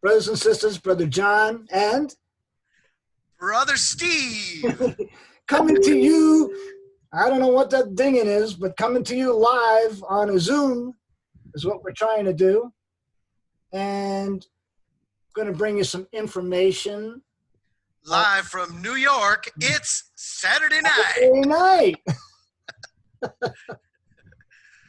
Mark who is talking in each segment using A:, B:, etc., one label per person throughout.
A: Brothers and sisters, Brother John and
B: Brother Steve.
A: coming to you. I don't know what that dinging is, but coming to you live on a Zoom is what we're trying to do. And I'm going to bring you some information.
B: Live from New York, it's Saturday night.
A: Saturday night.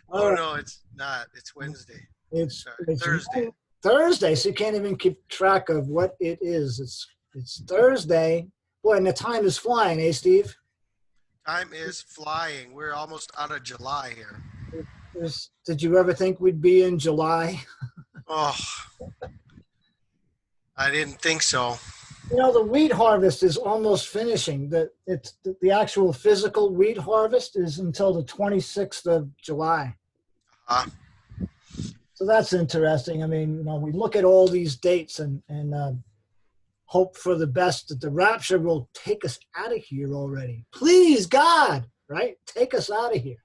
B: Oh, no, it's not. It's Wednesday.
A: It's
B: Thursday.
A: Thursday, so you can't even keep track of what it is. It's Thursday. Boy, and the time is flying, eh, Steve?
B: Time is flying. We're almost out of July here.
A: Did you ever think we'd be in July?
B: Oh, I didn't think so.
A: You know, the wheat harvest is almost finishing. The actual physical wheat harvest is until the 26th of July. So that's interesting. I mean, you know, we look at all these dates and hope for the best that the rapture will take us out of here already. Please, God, right? Take us out of here.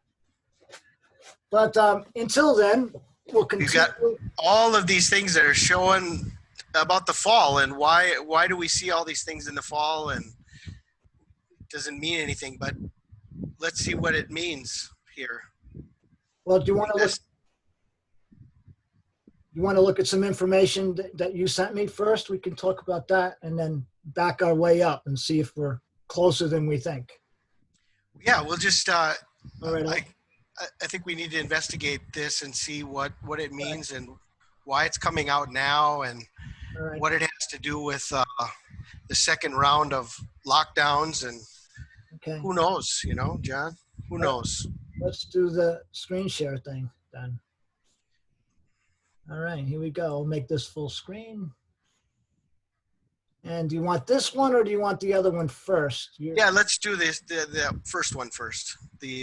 A: But until then, we'll continue.
B: You've got all of these things that are showing about the fall, and why do we see all these things in the fall, and it doesn't mean anything, but let's see what it means here.
A: Well, do you want to look at some information that you sent me first? We can talk about that and then back our way up and see if we're closer than we think.
B: Yeah, we'll just
A: all right.
B: I think we need to investigate this and see what it means and why it's coming out now, and what it has to do with the second round of lockdowns, and who knows, you know, John, who knows?
A: Let's do the screen share thing then. All right, here we go. I'll make this full screen. And do you want this one or do you want the other one first?
B: Yeah, let's do this, the first one first. The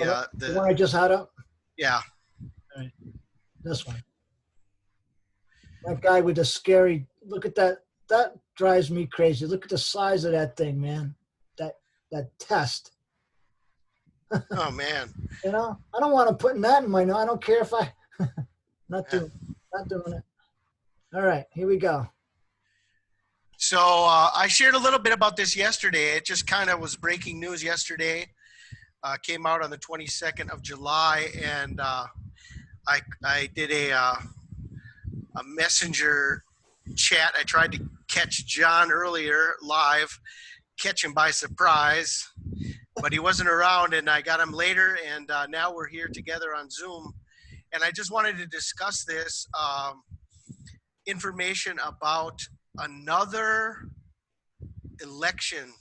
A: one I just had up?
B: Yeah.
A: All right, this one. That guy with the scary, look at that. That drives me crazy. Look at the size of that thing, man. That test.
B: Oh, man.
A: You know, I don't want to put that in my nose. I don't care if I, not doing it. All right, here we go.
B: So I shared a little bit about this yesterday. It just kind of was breaking news yesterday. Came out on the 22nd of July, and I did a messenger chat. I tried to catch John earlier live, catch him by surprise, but he wasn't around, and I got him later, and now we're here together on Zoom. And I just wanted to discuss this information about another election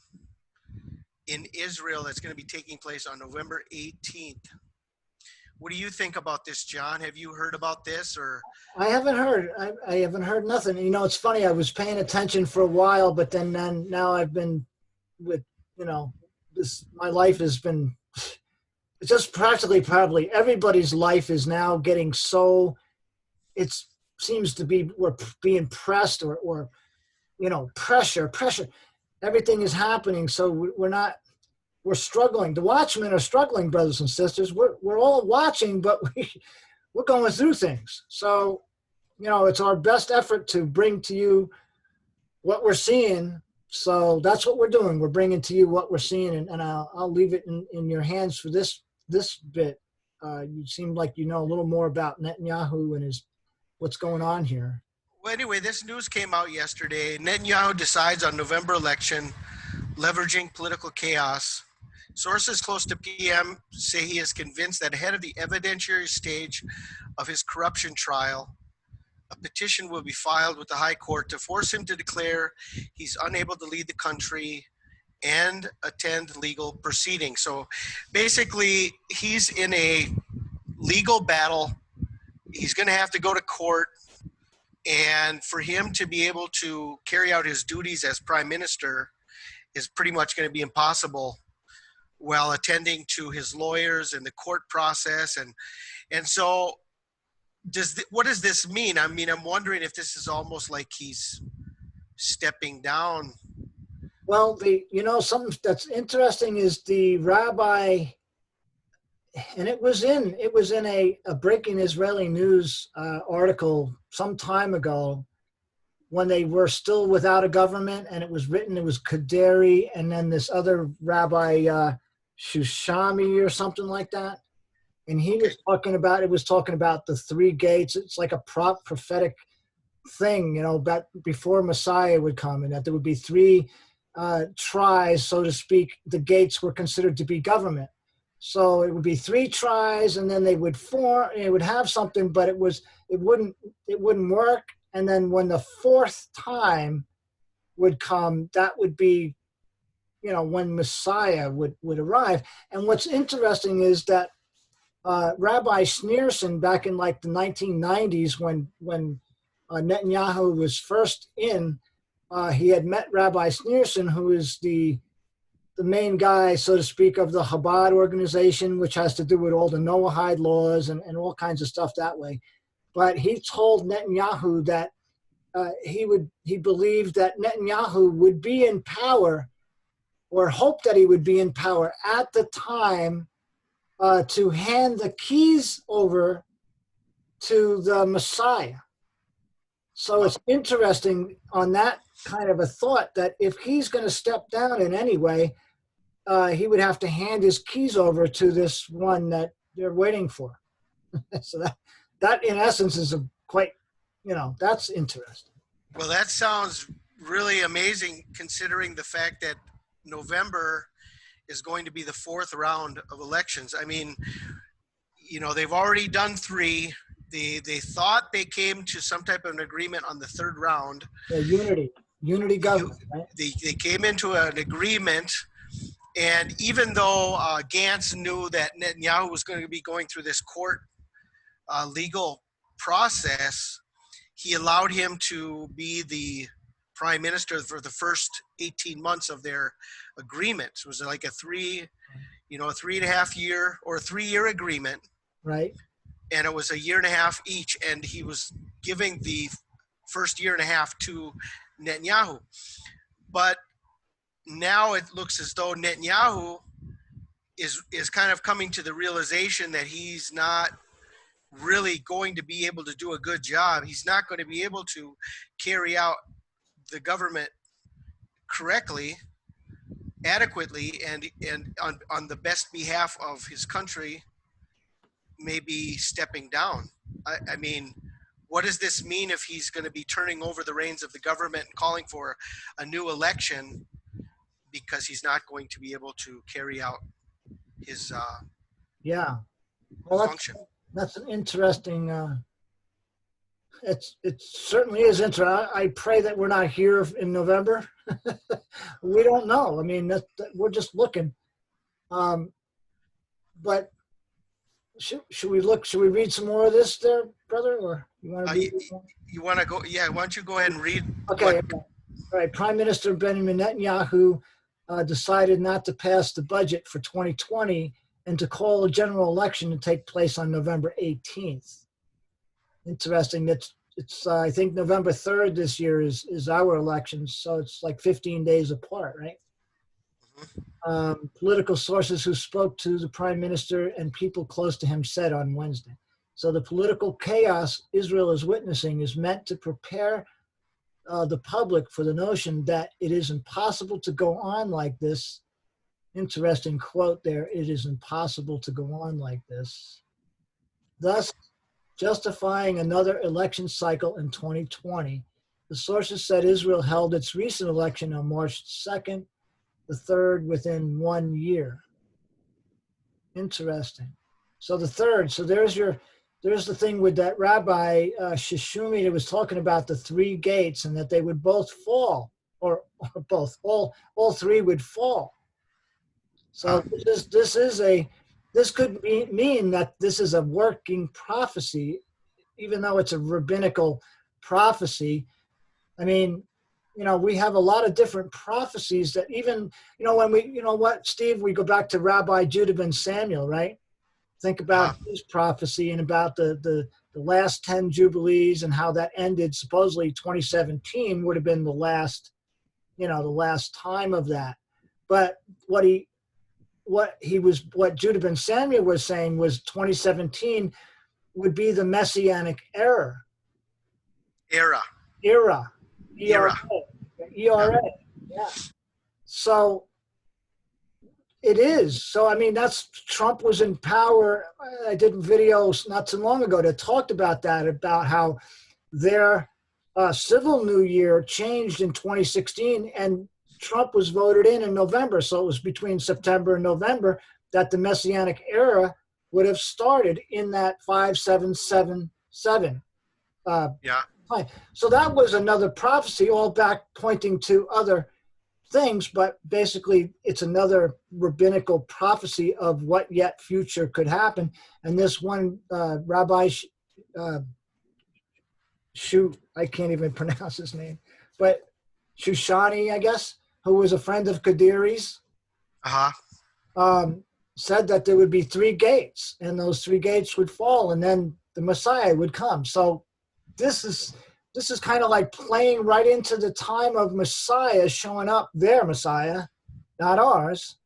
B: in Israel that's going to be taking place on November 18th. What do you think about this, John? Have you heard about this? Or
A: I haven't heard. I haven't heard nothing. You know, it's funny. I was paying attention for a while, but then now I've been with, you know, this. My life has been. It's just practically probably everybody's life is now getting so. It seems to be we're being pressed or you know, pressure. Everything is happening, so we're struggling. The watchmen are struggling, brothers and sisters. We're all watching, but we're going through things. So, you know, it's our best effort to bring to you what we're seeing. So that's what we're doing. We're bringing to you what we're seeing, and I'll leave it in your hands for this bit. You seem like you know a little more about Netanyahu and what's going on here.
B: Well, anyway, this news came out yesterday. Netanyahu decides on November election, leveraging political chaos. Sources close to PM say he is convinced that ahead of the evidentiary stage of his corruption trial, a petition will be filed with the High Court to force him to declare he's unable to lead the country and attend legal proceedings. So basically, he's in a legal battle. He's going to have to go to court. And for him to be able to carry out his duties as prime minister is pretty much going to be impossible while attending to his lawyers and the court process. And so what does this mean? I mean, I'm wondering if this is almost like he's stepping down.
A: Well, something that's interesting is the rabbi, and it was in a breaking Israeli news article some time ago, when they were still without a government, and it was written, it was Kaderi, and then this other rabbi, Shushami or something like that. And he
B: Okay.
A: was talking about, it was talking about the three gates. It's like a prophetic thing, you know, about before Messiah would come, and that there would be three tries, so to speak. The gates were considered to be government. So it would be three tries, and then they would form, it would have something, but it wouldn't work. And then when the fourth time would come, that would be, you know, when Messiah would arrive. And what's interesting is that Rabbi Schneerson, back in like the 1990s, when Netanyahu was first in, he had met Rabbi Schneerson, who is the main guy, so to speak, of the Chabad organization, which has to do with all the Noahide laws and all kinds of stuff that way. But he told Netanyahu that he believed that Netanyahu would be in power, or hoped that he would be in power at the time, to hand the keys over to the Messiah. So it's interesting on that kind of a thought, that if he's going to step down in any way, he would have to hand his keys over to this one that they're waiting for. So that in essence is a quite, you know, that's interesting.
B: Well, that sounds really amazing, considering the fact that November is going to be the fourth round of elections. I mean, you know, they've already done three. They thought they came to some type of an agreement on the third round.
A: Yeah, unity government, right?
B: They came into an agreement, and even though Gantz knew that Netanyahu was going to be going through this court legal process, he allowed him to be the prime minister for the first 18 months of their agreement. It was like a 3.5 year or 3-year agreement.
A: Right.
B: And it was a year and a half each. And he was giving the first year and a half to Netanyahu. But now it looks as though Netanyahu is kind of coming to the realization that he's not really going to be able to do a good job. He's not going to be able to carry out the government correctly, adequately, and on the best behalf of his country, maybe stepping down. I mean, what does this mean if he's going to be turning over the reins of the government and calling for a new election because he's not going to be able to carry out his function?
A: That's an interesting. It certainly is interesting. I pray that we're not here in November. We don't know. I mean, we're just looking. But should we look? Should we read some more of this, there, brother? Or you want to?
B: You want to go? Yeah. Why don't you go ahead and read?
A: Okay. All right. Prime Minister Benjamin Netanyahu decided not to pass the budget for 2020 and to call a general election to take place on November 18th. Interesting. It's I think November 3rd this year is our election, so it's like 15 days apart, right? Mm-hmm. Political sources who spoke to the prime minister and people close to him said on Wednesday. So the political chaos Israel is witnessing is meant to prepare the public for the notion that it is impossible to go on like this. Interesting quote there. It is impossible to go on like this. Thus, justifying another election cycle in 2020. The sources said Israel held its recent election on March 2nd, the third within 1 year. Interesting. So the third, so there's the thing with that Rabbi Shishumi that was talking about the three gates and that they would both fall, or both, all three would fall. So this could mean that this is a working prophecy, even though it's a rabbinical prophecy. I mean, you know, we have a lot of different prophecies that even, you know, when we, you know what, Steve, we go back to Rabbi Judah ben Samuel, right? Think about his prophecy and about the last 10 Jubilees and how that ended. Supposedly 2017 would have been the last time of that. But what Judah ben Samuel was saying was 2017 would be the Messianic era. ERA.
B: era. Yeah.
A: ERA. Yeah. So it is. So, I mean, that's Trump was in power. I did videos not too long ago that talked about that, about how their civil new year changed in 2016 and Trump was voted in November. So it was between September and November that the Messianic era would have started in that 5777
B: Yeah.
A: time. So that was another prophecy, all back pointing to other things, but basically it's another rabbinical prophecy of what yet future could happen. And this one Rabbi I can't even pronounce his name, but Shushani, I guess, who was a friend of Kadiri's, said that there would be three gates, and those three gates would fall, and then the Messiah would come. So this is kind of like playing right into the time of Messiah showing up, their Messiah, not ours.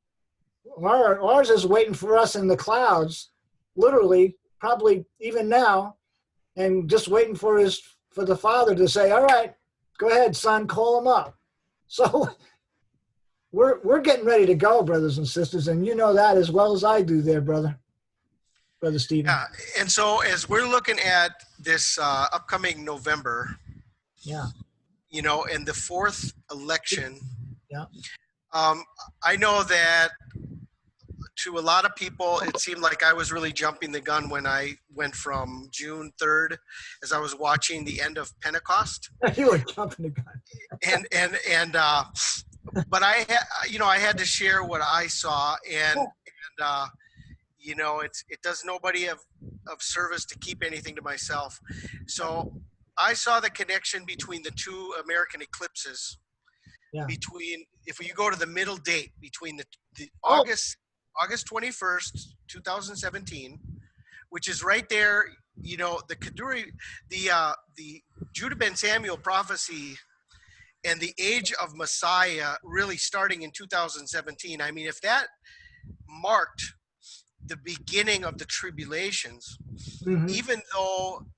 A: Ours is waiting for us in the clouds, literally, probably even now, and just waiting for the Father to say, all right, go ahead, son, call him up. So we're getting ready to go, brothers and sisters, and you know that as well as I do there, Brother Steven.
B: Yeah. And so as we're looking at this upcoming November,
A: Yeah.
B: and the fourth election,
A: Yeah.
B: I know that to a lot of people, it seemed like I was really jumping the gun when I went from June 3rd, as I was watching the end of Pentecost.
A: You were jumping the gun.
B: But I had to share what I saw, and it does nobody of service to keep anything to myself. So I saw the connection between the two American eclipses.
A: Yeah.
B: If you go to the middle date between the August 21st, 2017, which is right there, the Kaduri, the Judah ben Samuel prophecy and the age of Messiah really starting in 2017. I mean, if that marked the beginning of the tribulations,
A: Mm-hmm.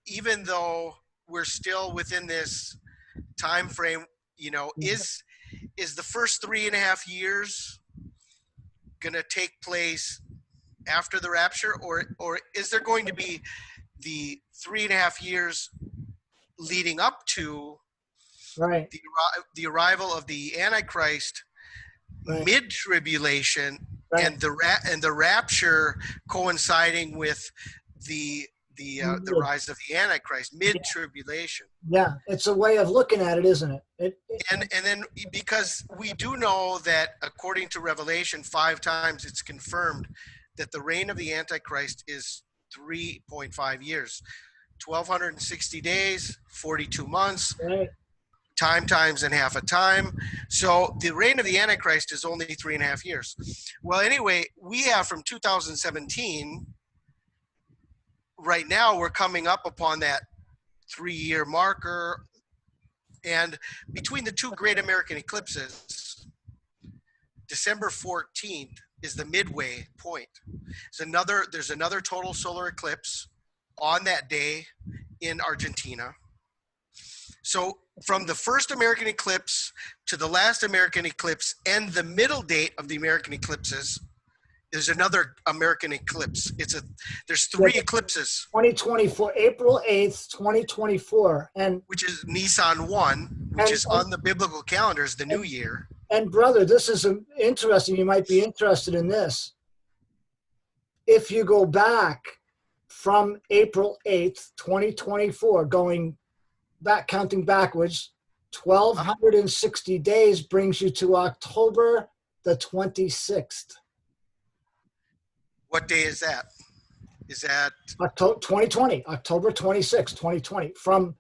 B: even though we're still within this time frame, is the first 3.5 years going to take place after the rapture, or is there going to be the 3.5 years leading up to
A: Right.
B: the arrival of the Antichrist,
A: Right.
B: mid-tribulation,
A: Right.
B: and the rapture coinciding with the rise of the Antichrist, mid-tribulation?
A: Yeah, it's a way of looking at it, isn't it?
B: And then, because we do know that according to Revelation 5 times, it's confirmed that the reign of the Antichrist is 3.5 years, 1,260 days, 42 months.
A: Right.
B: Time times and half a time. So the reign of the Antichrist is only 3.5 years. Well, anyway, we have from 2017, right now we're coming up upon that 3-year marker. And between the two great American eclipses, December 14th is the midway point. There's another total solar eclipse on that day in Argentina. So from the first American eclipse to the last American eclipse and the middle date of the American eclipses, there's another American eclipse. There's 3 eclipses.
A: 2024, April 8th, 2024. And
B: which is Nisan 1, which is on the biblical calendar, is the new year.
A: And brother, this is interesting. You might be interested in this. If you go back from April 8th, 2024, counting backwards, 1,260 days brings you to October the 26th.
B: What day is that? Is that
A: October 2020, October 26, 2020. From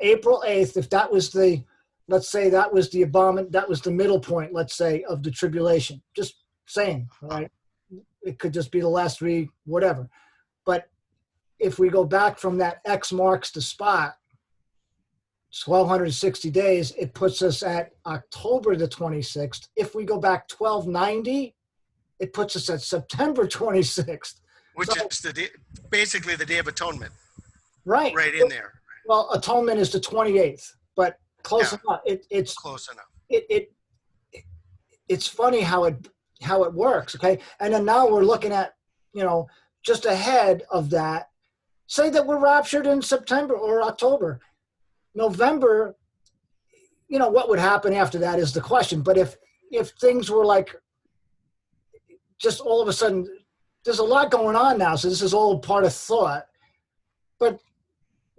A: April 8th, if that was let's say that was the middle point, let's say, of the tribulation. Just saying, right? It could just be the last 3, whatever. But if we go back from that X marks the spot, 1,260 days, it puts us at October the 26th. If we go back 1,290, it puts us at September 26th.
B: Which is basically the Day of Atonement.
A: Right.
B: Right in there.
A: Well, Atonement is the 28th, but close
B: Yeah,
A: enough.
B: close enough.
A: It it's funny how it works. Okay, and then now we're looking at, you know, just ahead of that. Say that we're raptured in September or October, November. You know, what would happen after that is the question. But if things were like just all of a sudden, there's a lot going on now, so this is all part of thought. But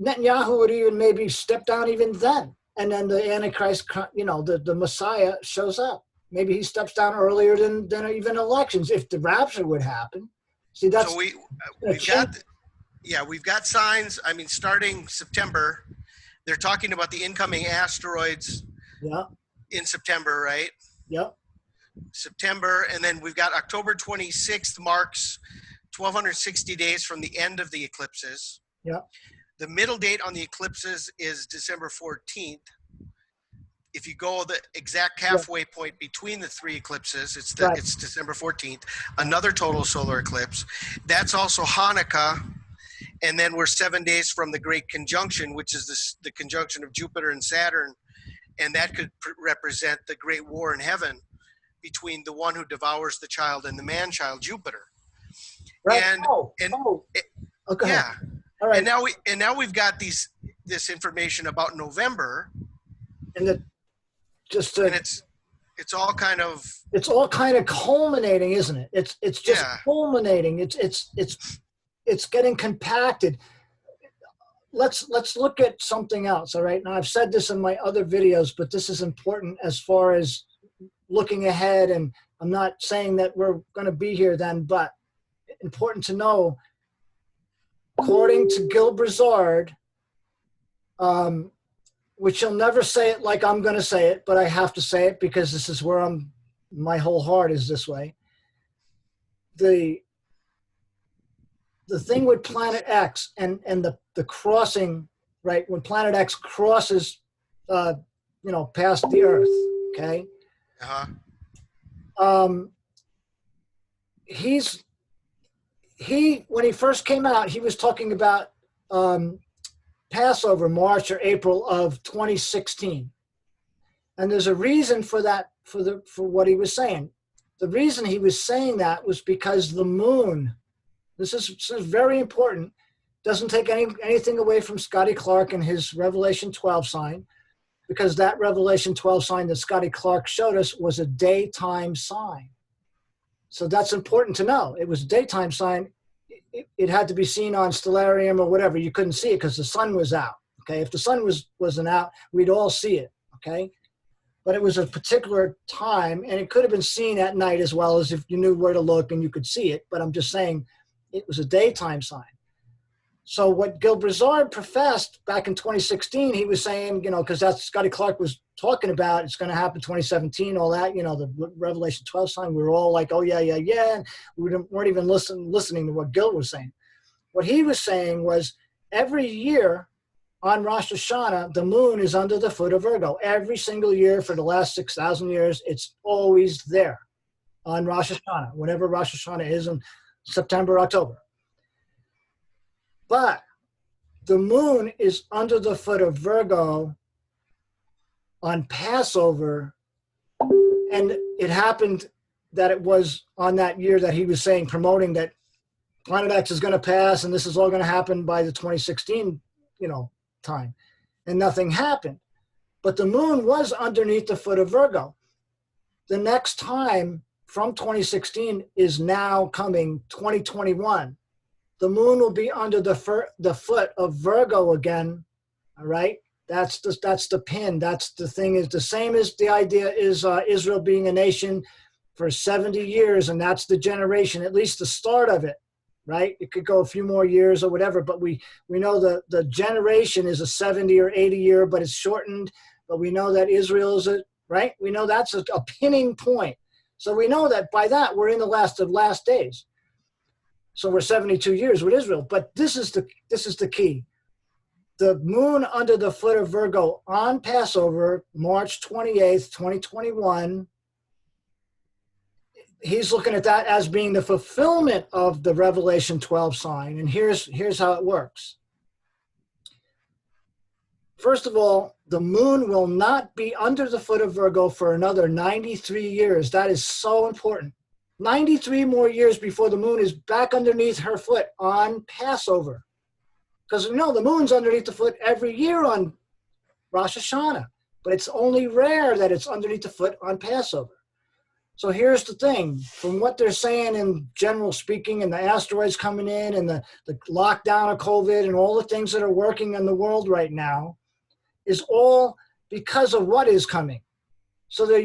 A: Netanyahu would even maybe step down even then, and then the Antichrist, you know, the Messiah shows up. Maybe he steps down earlier than even elections if the rapture would happen. See, that's
B: So we've got signs. I mean, starting September, they're talking about the incoming asteroids
A: yeah,
B: in September, right?
A: yeah,
B: September, and then we've got October 26th marks 1,260 days from the end of the eclipses.
A: yeah,
B: The middle date on the eclipses is December 14th. If you go the exact halfway point between the three eclipses, it's
A: right,
B: it's December 14th, another total solar eclipse. That's also Hanukkah. And then we're 7 days from the Great Conjunction, which is the conjunction of Jupiter and Saturn. And that could represent the great war in heaven between the one who devours the child and the man-child, Jupiter.
A: right.
B: And
A: Okay.
B: yeah.
A: All right.
B: And now we've got this information about November,
A: And
B: and it's all kind of
A: culminating, isn't it? It's just culminating. It's getting compacted. Let's look at something else. All right. Now I've said this in my other videos, but this is important as far as looking ahead. And I'm not saying that we're going to be here then, but important to know. According to Gil Brizard, which he'll never say it like I'm going to say it, but I have to say it because this is where my whole heart is this way. The thing with Planet X and the crossing, right? When Planet X crosses, past the Earth, okay? When he first came out, he was talking about Passover, March or April of 2016. And there's a reason for that, for what he was saying. The reason he was saying that was because the moon, this is very important, doesn't take anything away from Scotty Clark and his Revelation 12 sign, because that Revelation 12 sign that Scotty Clark showed us was a daytime sign. So that's important to know. It was a daytime sign. It had to be seen on stellarium or whatever. You couldn't see it because the sun was out. Okay, if the sun wasn't out, we'd all see it. Okay, but it was a particular time, and it could have been seen at night as well as if you knew where to look and you could see it. But I'm just saying, it was a daytime sign. So what Gil Brizard professed back in 2016, he was saying, because that's Scotty Clark was talking about, it's going to happen 2017, all that, the Revelation 12 sign. We were all like, oh, yeah. And we weren't even listening to what Gil was saying. What he was saying was every year on Rosh Hashanah, the moon is under the foot of Virgo. Every single year for the last 6,000 years, it's always there on Rosh Hashanah, whenever Rosh Hashanah is in September, October. But the moon is under the foot of Virgo on Passover, and it happened that it was on that year that he was saying, promoting that Planet X is going to pass, and this is all going to happen by the 2016, time, and nothing happened. But the moon was underneath the foot of Virgo. The next time from 2016 is now coming, 2021. The moon will be under the foot of Virgo again, all right? That's the pin. That's the thing. Is the same as the idea is Israel being a nation for 70 years, and that's the generation, at least the start of it, right? It could go a few more years or whatever, but we know the generation is a 70 or 80 year, but it's shortened. But we know that Israel is right? We know that's a pinning point. So we know that by that we're in the last of last days. So we're 72 years with Israel, but this is the key. The moon under the foot of Virgo on Passover, March 28th, 2021, he's looking at that as being the fulfillment of the Revelation 12 sign. And here's how it works. First of all, the moon will not be under the foot of Virgo for another 93 years. That is so important. 93 more years before the moon is back underneath her foot on Passover. Because you know, the moon's underneath the foot every year on Rosh Hashanah, but it's only rare that it's underneath the foot on Passover. So here's the thing, from what they're saying in general speaking, and the asteroids coming in and the lockdown of COVID and all the things that are working in the world right now, is all because of what is coming. So the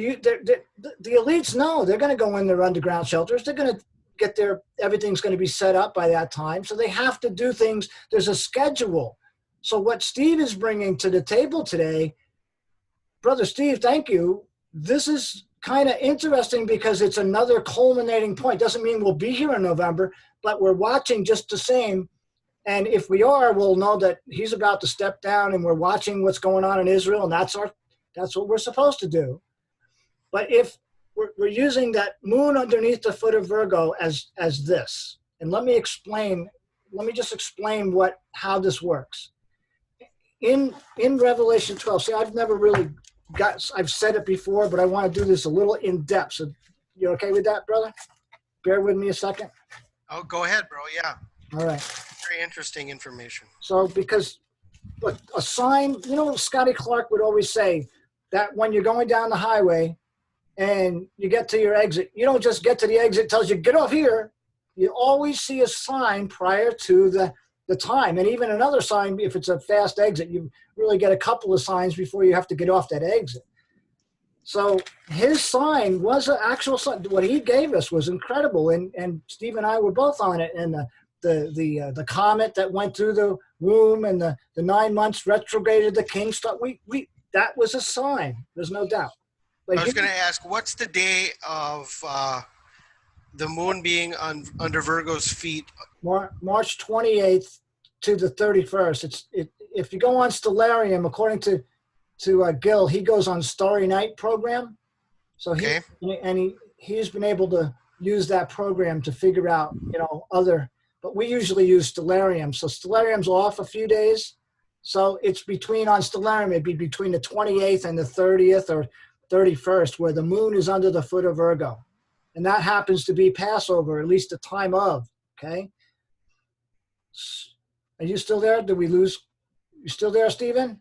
A: elites know they're going to go in their underground shelters. They're going to get everything's going to be set up by that time. So they have to do things. There's a schedule. So what Steve is bringing to the table today, Brother Steve, thank you. This is kind of interesting because it's another culminating point. Doesn't mean we'll be here in November, but we're watching just the same. And if we are, we'll know that he's about to step down, and we're watching what's going on in Israel, and that's what we're supposed to do. But if we're using that moon underneath the foot of Virgo as this, and let me just explain how this works. In Revelation 12, see, I've never really I've said it before, but I want to do this a little in depth. So you okay with that, brother? Bear with me a second.
B: Oh, go ahead, bro. Yeah.
A: All right.
B: Very interesting information.
A: So because, look, a sign, Scotty Clark would always say that when you're going down the highway and you get to your exit, you don't just get to the exit, it tells you, get off here. You always see a sign prior to the time. And even another sign, if it's a fast exit, you really get a couple of signs before you have to get off that exit. So his sign was an actual sign. What he gave us was incredible. And Steve and I were both on it. And the comet that went through the womb and the 9 months retrograded the king stuff. That was a sign. There's no doubt. But
B: I was going to ask, what's the day of the moon being under Virgo's feet?
A: March 28th to the 31st. If you go on Stellarium, according to Gil, he goes on Starry Night program. So he's been able to use that program to figure out other. But we usually use Stellarium. So Stellarium's off a few days. So it's on Stellarium, it'd be between the 28th and the 30th or 31st, where the moon is under the foot of Virgo. And that happens to be Passover, at least the time of, okay? Are you still there? Did we lose? You still there, Stephen?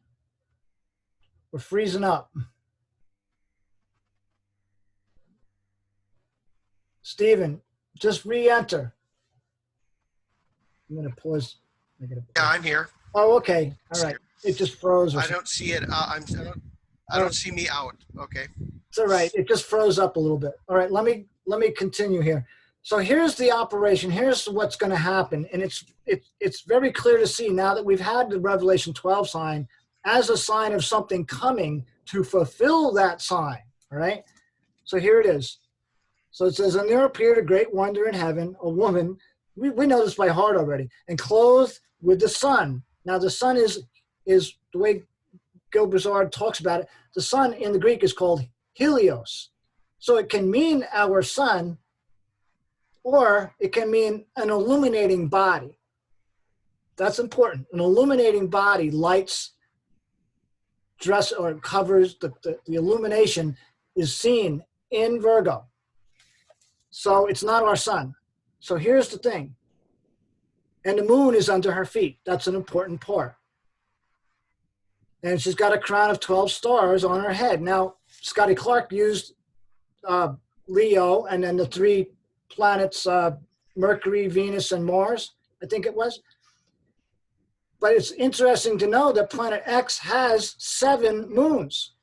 A: We're freezing up. Stephen, just re-enter. I'm going to pause.
B: Yeah, I'm here.
A: Oh, okay. All right. It just froze.
B: I don't see it. I don't see me out. Okay.
A: It's all right. It just froze up a little bit. All right. Let me continue here. So here's the operation. Here's what's going to happen. And it's very clear to see now that we've had the Revelation 12 sign as a sign of something coming to fulfill that sign. All right. So here it is. So it says, and there appeared a great wonder in heaven, a woman, we know this by heart already, and clothed with the sun. Now the sun is the way Gil Brizard talks about it. The sun in the Greek is called Helios. So it can mean our sun, or it can mean an illuminating body. That's important. An illuminating body lights, dress, or covers the illumination is seen in Virgo. So it's not our sun. So here's the thing. And the moon is under her feet. That's an important part. And she's got a crown of 12 stars on her head. Now, Scotty Clark used Leo and then the three planets, Mercury, Venus, and Mars, I think it was. But it's interesting to know that planet X has 7 moons.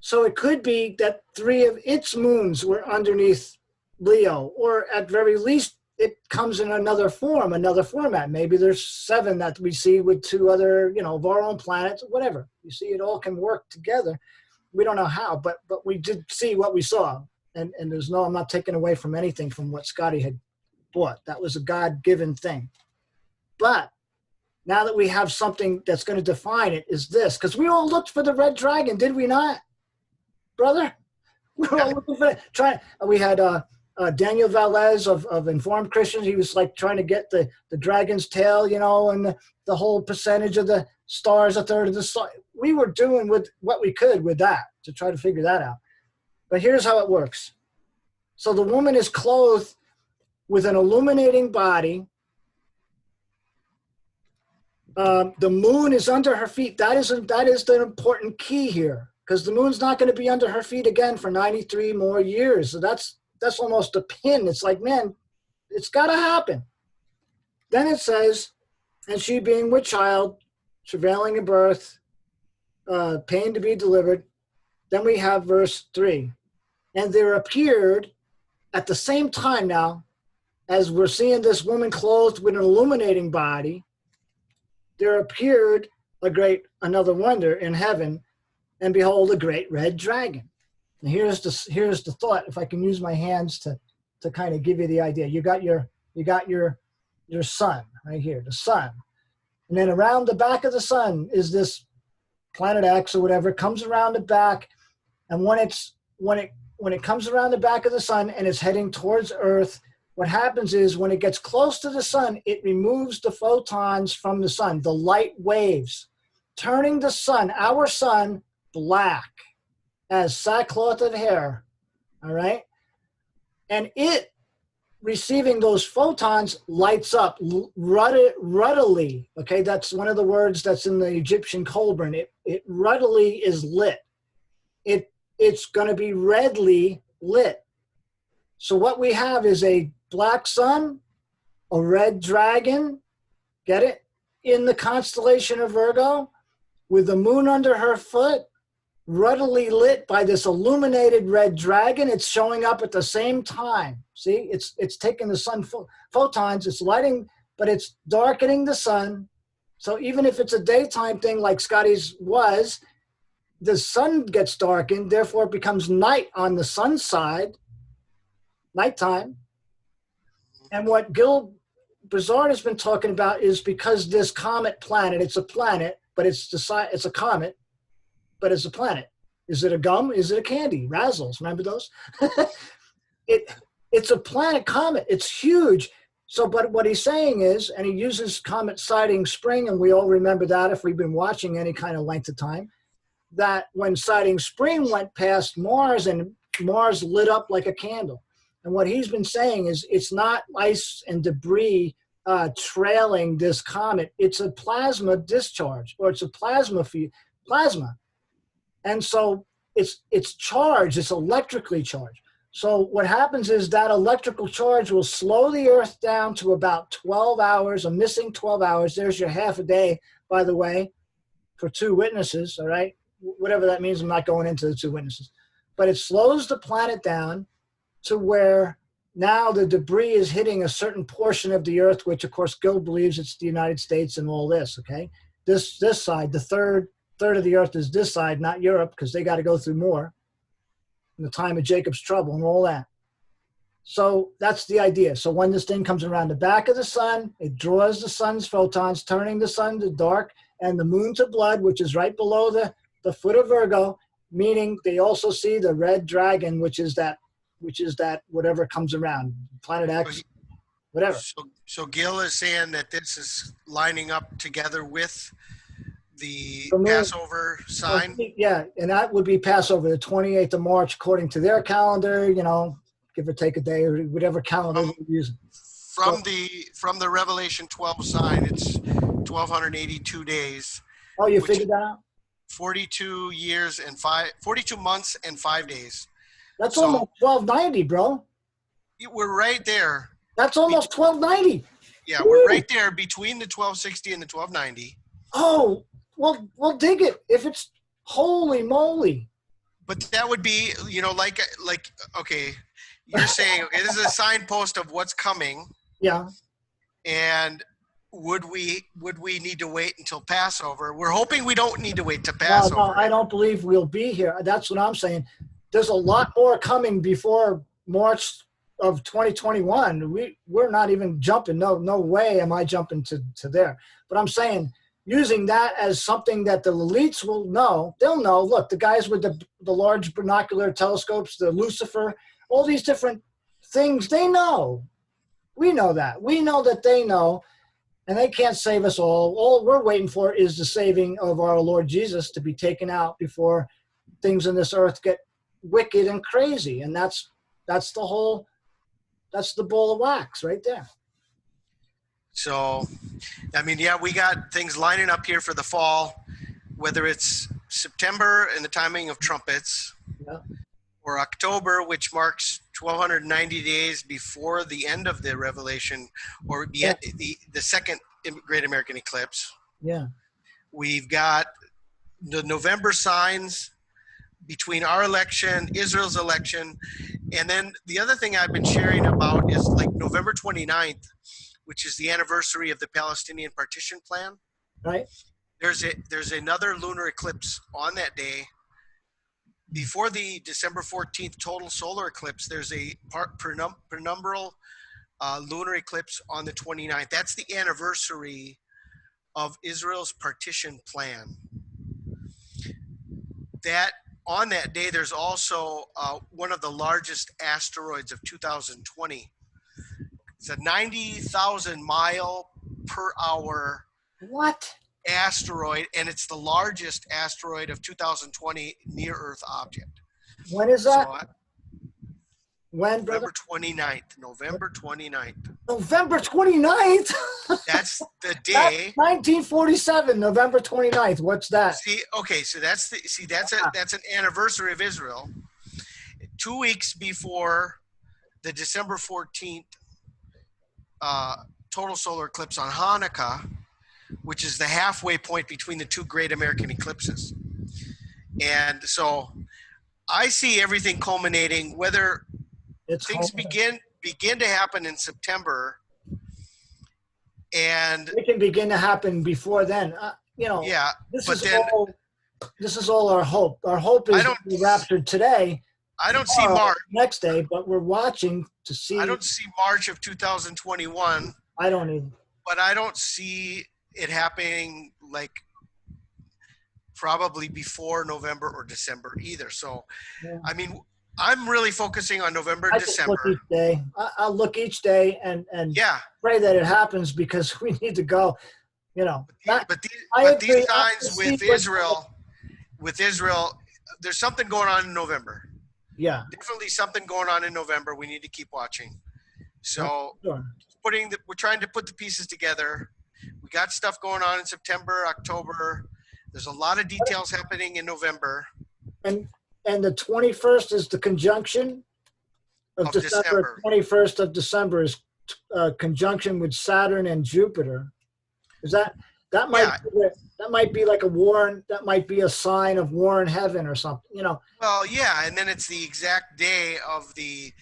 A: So it could be that 3 of its moons were underneath Leo, or at very least it comes in another format. Maybe there's 7 that we see with 2 other, of our own planets, whatever. You see, it all can work together. We don't know how, but we did see what we saw. And I'm not taking away from anything from what Scotty had bought. That was a God-given thing. But now that we have something that's going to define it is this, because we all looked for the red dragon, did we not, brother? We were all looking for it. We had Daniel Valez of Informed Christians. He was like trying to get the dragon's tail, and the whole percentage of the stars, a third of the sun. We were doing with what we could with that to try to figure that out. But here's how it works. So the woman is clothed with an illuminating body. The moon is under her feet. That is the important key here, because the moon's not going to be under her feet again for 93 more years. So that's almost a pin. It's like, man, it's got to happen. Then it says, and she being with child, travailing in birth, pain to be delivered. Then we have verse 3. And there appeared at the same time now, as we're seeing this woman clothed with an illuminating body, there appeared another wonder in heaven, and behold, a great red dragon. And here's the thought, if I can use my hands to kind of give you the idea. You got your sun right here, the sun. And then around the back of the sun is this planet X or whatever, comes around the back, and when it comes around the back of the sun and it's heading towards Earth, what happens is when it gets close to the sun, it removes the photons from the sun, the light waves, turning the sun, our sun, black as sackcloth of hair, all right? And it, receiving those photons, lights up ruddily, okay? That's one of the words that's in the Egyptian Colburn. It ruddily is lit. It's going to be redly lit. So what we have is a black sun, a red dragon, get it? In the constellation of Virgo, with the moon under her foot, ruddily lit by this illuminated red dragon. It's showing up at the same time. See, it's taking the sun photons, it's lighting, but it's darkening the sun. So even if it's a daytime thing like Scotty's was, the sun gets darkened, therefore it becomes night on the sun side, nighttime. And what Gil Brizard has been talking about is because this comet planet, it's a planet, but it's a comet, but it's a planet. Is it a gum? Is it a candy? Razzles, remember those? It's a planet comet. It's huge. So, but what he's saying is, and he uses comet sighting spring, and we all remember that if we've been watching any kind of length of time, that when sighting spring went past Mars and Mars lit up like a candle. And what he's been saying is it's not ice and debris trailing this comet. It's a plasma discharge, or it's a plasma. And so it's charged, it's electrically charged. So what happens is that electrical charge will slow the Earth down to about 12 hours, a missing 12 hours. There's your half a day, by the way, for two witnesses, all right? Whatever that means, I'm not going into the two witnesses. But it slows the planet down to where now the debris is hitting a certain portion of the Earth, which of course Gil believes it's the United States and all this, okay? This side, the third of the Earth is this side, not Europe, because they got to go through more in the time of Jacob's trouble and all that. So that's the idea. So when this thing comes around the back of the sun, it draws the sun's photons, turning the sun to dark and the moon to blood, which is right below the foot of Virgo, meaning they also see the red dragon, which is that whatever comes around, planet X, whatever.
B: So Gil is saying that this is lining up together with the Passover sign?
A: Yeah, and that would be Passover, the 28th of March, according to their calendar, give or take a day or whatever calendar they're using.
B: From the Revelation 12 sign, it's 1,282 days.
A: Oh, you figured that out?
B: 42 months and 5 days.
A: That's almost 1290, bro.
B: We're right there.
A: That's almost 1290.
B: Yeah, we're right there between the 1260 and the 1290.
A: Oh, well, dig it. If it's holy moly.
B: But that would be, okay, you're saying, okay, this is a signpost of what's coming.
A: Yeah.
B: And would we need to wait until Passover? We're hoping we don't need to wait to Passover.
A: No, I don't believe we'll be here. That's what I'm saying. There's a lot more coming before March of 2021. We're not even jumping. No way am I jumping to there. But I'm saying, using that as something that the elites will know, they'll know, look, the guys with the large binocular telescopes, the Lucifer, all these different things, they know. We know that. We know that they know. And they can't save us all. All we're waiting for is the saving of our Lord Jesus to be taken out before things in this earth get wicked and crazy. And that's the ball of wax right there.
B: So, I mean, yeah, we got things lining up here for the fall, whether it's September and the timing of trumpets,
A: Yeah.
B: or October, which marks 1,290 days before the end of the revelation, or the second Great American Eclipse.
A: Yeah.
B: We've got the November signs between our election, Israel's election, and then the other thing I've been sharing about is like November 29th, which is the anniversary of the Palestinian partition plan.
A: Right.
B: There's another lunar eclipse on that day. Before the December 14th total solar eclipse, there's a penumbral lunar eclipse on the 29th. That's the anniversary of Israel's partition plan. That on that day, there's also one of the largest asteroids of 2020. It's a 90,000 mile per hour
A: What?
B: asteroid, and it's the largest asteroid of 2020 near Earth object.
A: When is that?
B: So,
A: When, brother?
B: November 29th.
A: November 29th?
B: That's the
A: That's
B: day.
A: 1947, November 29th. What's that?
B: See, okay, so that's an anniversary of Israel. 2 weeks before the December 14th total solar eclipse on Hanukkah, which is the halfway point between the two great American eclipses. And so I see everything culminating, whether things begin to happen in September, and
A: it can begin to happen before then.
B: yeah,
A: this is all our hope. Our hope is to be raptured today.
B: I don't see March
A: next day, but we're watching to see.
B: I don't see March of 2021.
A: I don't either.
B: But I don't see it happening like probably before November or December either. So, yeah. I mean, I'm really focusing on November, December.
A: Look each day. I'll look each day and
B: yeah,
A: pray that it happens because we need to go.
B: But these signs with Israel, there's something going on in November.
A: Yeah,
B: definitely something going on in November. We need to keep watching. So,
A: sure.
B: We're trying to put the pieces together. We got stuff going on in September, October. There's a lot of details happening in November.
A: And the 21st is the conjunction of December. 21st of December is conjunction with Saturn and Jupiter. Is that might be like a war? That might be a sign of war in heaven or something.
B: Well, yeah, and then it's the exact day of the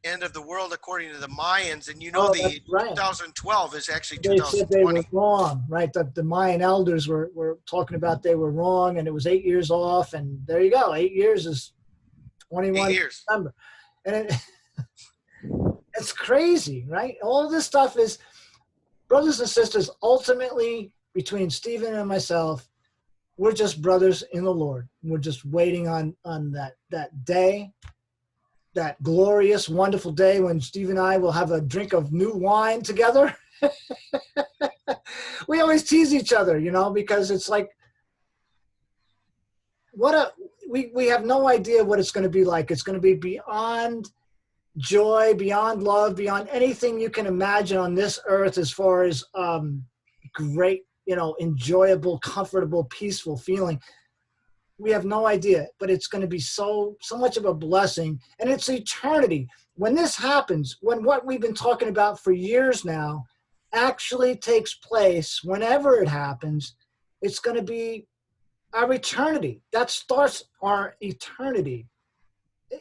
B: end of the world according to the Mayans, and the 2012 is actually 2020. They said
A: they were wrong, right? The Mayan elders were talking about they were wrong, and it was 8 years off, and there you go. 8 years is 21 years. December. And it's crazy, right? All this stuff is, brothers and sisters, ultimately, between Steven and myself, we're just brothers in the Lord. We're just waiting on that day, that glorious, wonderful day when Steve and I will have a drink of new wine together. We always tease each other, because it's like, we have no idea what it's going to be like. It's going to be beyond joy, beyond love, beyond anything you can imagine on this earth as far as great, enjoyable, comfortable, peaceful feeling. We have no idea, but it's going to be so much of a blessing, and it's eternity. When this happens, when what we've been talking about for years now actually takes place, whenever it happens, it's going to be our eternity. That starts our eternity.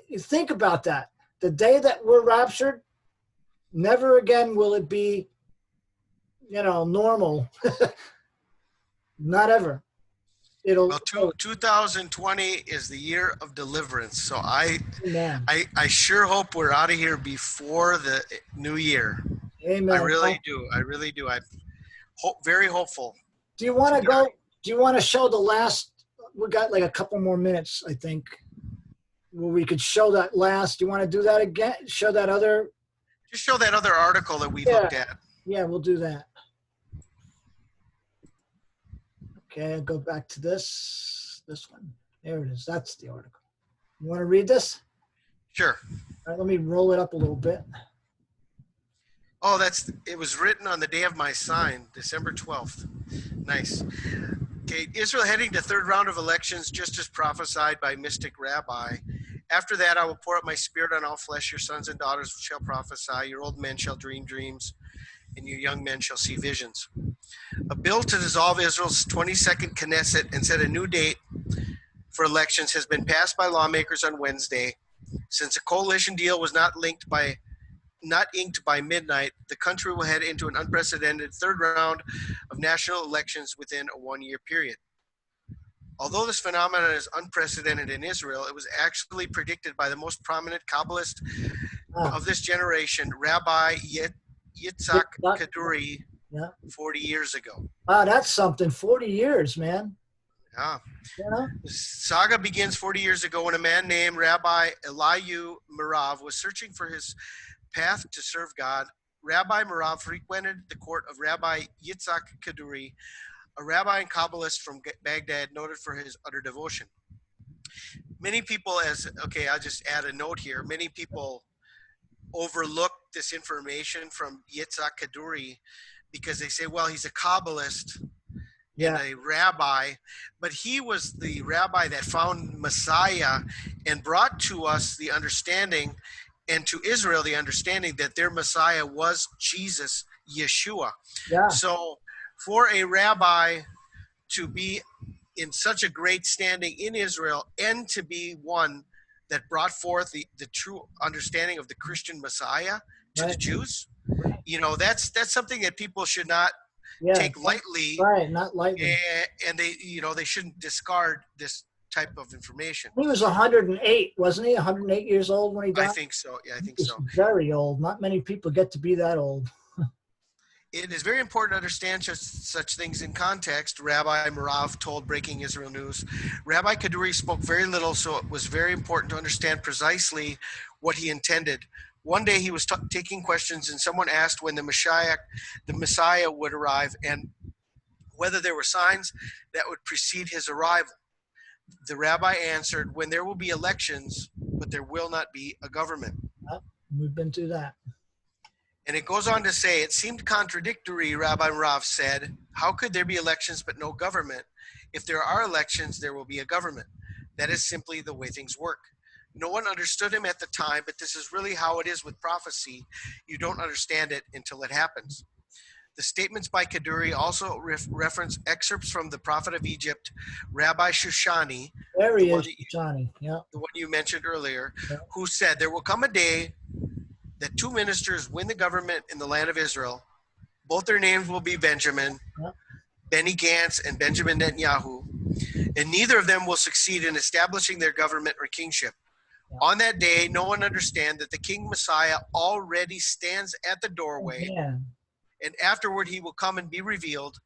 A: You think about that. The day that we're raptured, never again will it be, normal. Not ever.
B: 2020 is the year of deliverance. So I sure hope we're out of here before the new year.
A: Amen.
B: I really do. I'm very hopeful.
A: Do you want to go? Do you want to show the last? We got like a couple more minutes, I think, where we could show that last. Do you want to do that again? Show that other?
B: Just show that other article that we looked at.
A: Yeah, we'll do that. Okay, I'll go back to this one. There it is. That's the article. You want to read this?
B: Sure.
A: All right, let me roll it up a little bit.
B: Oh, it was written on the day of my sign, December 12th. Nice. Okay, Israel heading to third round of elections, just as prophesied by mystic rabbi. After that, I will pour out my spirit on all flesh. Your sons and daughters shall prophesy. Your old men shall dream dreams, and your young men shall see visions. A bill to dissolve Israel's 22nd Knesset and set a new date for elections has been passed by lawmakers on Wednesday. Since a coalition deal was not inked by midnight, the country will head into an unprecedented third round of national elections within a one-year period. Although this phenomenon is unprecedented in Israel, it was actually predicted by the most prominent Kabbalist of this generation, Rabbi Yitzhak Kaduri, 40 years ago.
A: Wow, that's something. 40 years, man.
B: Yeah.
A: You know?
B: The saga begins 40 years ago when a man named Rabbi Eliyahu Merav was searching for his path to serve God. Rabbi Merav frequented the court of Rabbi Yitzhak Kaduri, a rabbi and Kabbalist from Baghdad noted for his utter devotion. Many people, I'll just add a note here. Many people overlook this information from Yitzhak Kaduri because they say, well, he's a Kabbalist and a rabbi, but he was the rabbi that found Messiah and brought to us the understanding, and to Israel the understanding that their Messiah was Jesus, Yeshua.
A: Yeah.
B: So for a rabbi to be in such a great standing in Israel and to be one that brought forth the true understanding of the Christian Messiah to the Jews, that's something that people should not take lightly.
A: Right, not lightly.
B: And they shouldn't discard this type of information.
A: He was 108, wasn't he? 108 years old when he died?
B: I think so. Yeah, I think
A: so. Very old. Not many people get to be that old.
B: It is very important to understand such things in context, Rabbi Merav told Breaking Israel News. Rabbi Kaduri spoke very little, so it was very important to understand precisely what he intended. One day he was taking questions, and someone asked when the Messiah would arrive and whether there were signs that would precede his arrival. The rabbi answered, when there will be elections, but there will not be a government.
A: We've been through that.
B: And it goes on to say, it seemed contradictory, Rabbi Merav said. How could there be elections but no government? If there are elections, there will be a government. That is simply the way things work. No one understood him at the time, but this is really how it is with prophecy. You don't understand it until it happens. The statements by Kaduri also reference excerpts from the prophet of Egypt, Rabbi Shoshani,
A: there he is, Shoshani,
B: the one you mentioned earlier, who said, there will come a day that two ministers win the government in the land of Israel. Both their names will be Benjamin, Benny Gantz and Benjamin Netanyahu, and neither of them will succeed in establishing their government or kingship. On that day, no one understands that the King Messiah already stands at the doorway, and afterward he will come and be revealed.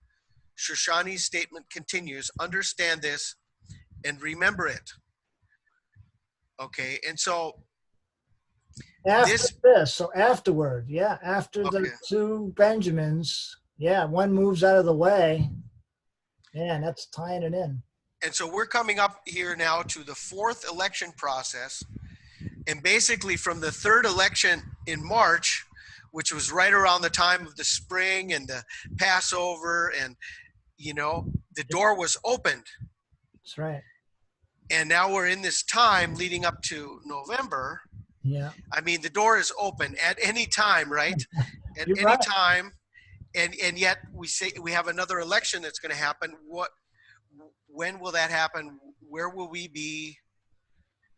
B: Shoshani's statement continues, understand this and remember it. Okay, and so
A: afterward, after the two Benjamins, one moves out of the way. And that's tying it in.
B: And so we're coming up here now to the fourth election process. And basically from the third election in March, which was right around the time of the spring and the Passover, and, the door was opened.
A: That's right.
B: And now we're in this time leading up to November.
A: Yeah.
B: I mean, the door is open at any time, right? At any time. And yet we say we have another election that's going to happen. When will that happen? Where will we be?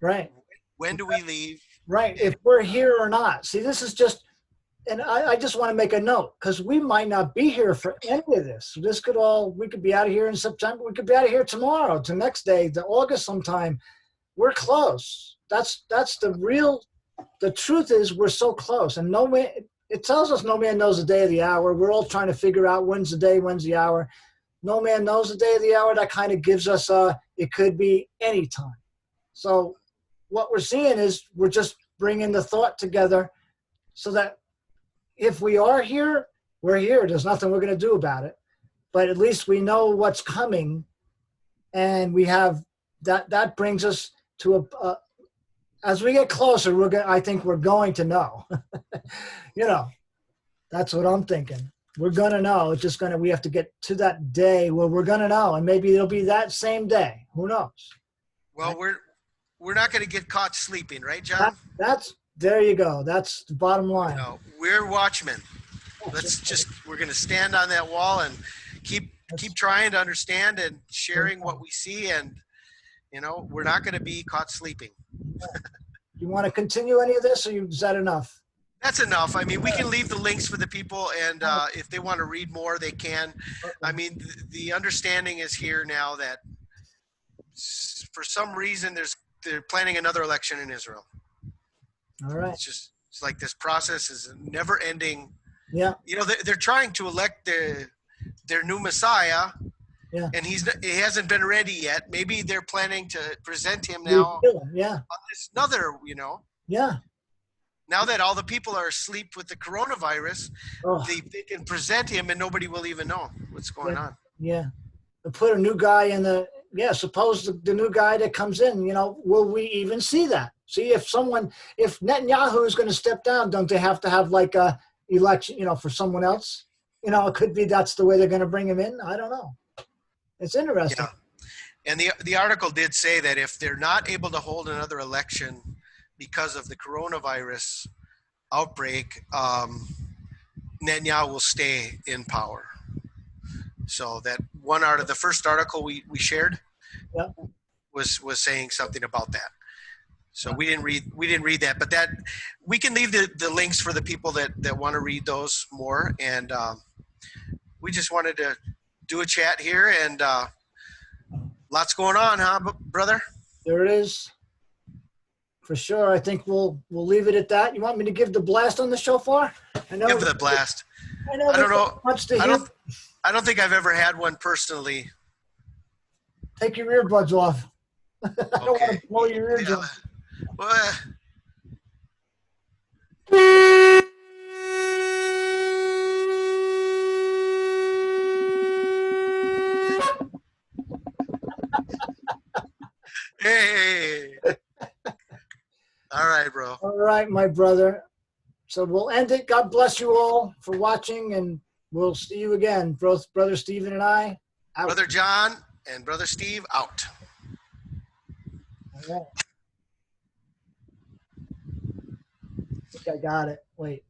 A: Right.
B: When do we leave?
A: Right. If we're here or not. See, this is just, and I just want to make a note, because we might not be here for any of this. We could be out of here in September. We could be out of here tomorrow, to next day, to August sometime. We're close. That's the truth is we're so close. And it tells us no man knows the day or the hour. We're all trying to figure out when's the day, when's the hour. No man knows the day or the hour. That kind of gives us it could be any time. So what we're seeing is we're just bringing the thought together so that if we are here, we're here. There's nothing we're going to do about it. but at least we know what's coming, and we have that brings us to as we get closer, I think we're going to know. That's what I'm thinking. We're going to know. It's just we have to get to that day where we're going to know, and maybe it'll be that same day. Who knows?
B: Well, we're not going to get caught sleeping, right, John?
A: There you go. That's the bottom line.
B: No, we're watchmen. We're going to stand on that wall and keep trying to understand and sharing what we see, and we're not going to be caught sleeping.
A: You want to continue any of this, or is that enough?
B: That's enough. I mean, we can leave the links for the people, and if they want to read more, they can. I mean, the understanding is here now that for some reason they're planning another election in Israel.
A: All right.
B: It's like this process is never ending.
A: Yeah.
B: They're trying to elect their new Messiah.
A: Yeah.
B: And he hasn't been ready yet. Maybe they're planning to present him now.
A: Yeah.
B: On this another,
A: Yeah.
B: Now that all the people are asleep with the coronavirus, they can present him and nobody will even know what's going on.
A: Yeah. They put a new guy in suppose the new guy that comes in, will we even see that? See, if Netanyahu is going to step down, don't they have to have like a election, for someone else? It could be that's the way they're going to bring him in. I don't know. It's interesting.
B: Yeah. And the article did say that if they're not able to hold another election because of the coronavirus outbreak, Netanyahu will stay in power. So that one out of the first article we shared was saying something about that. So we didn't read that, but that we can leave the links for the people that want to read those more. And we just wanted to do a chat here, and lots going on, huh, brother?
A: There it is. For sure. I think we'll leave it at that. You want me to give the blast on the shofar?
B: Give the blast. I don't know. I don't think I've ever had one personally.
A: Take your earbuds off. I don't want to blow your ears off.
B: Well, hey. All right, bro.
A: All right, my brother. So we'll end it. God bless you all for watching, and we'll see you again. Both Brother Steven and I. Out.
B: Brother John and Brother Steve out.
A: All right. I think I got it. Wait.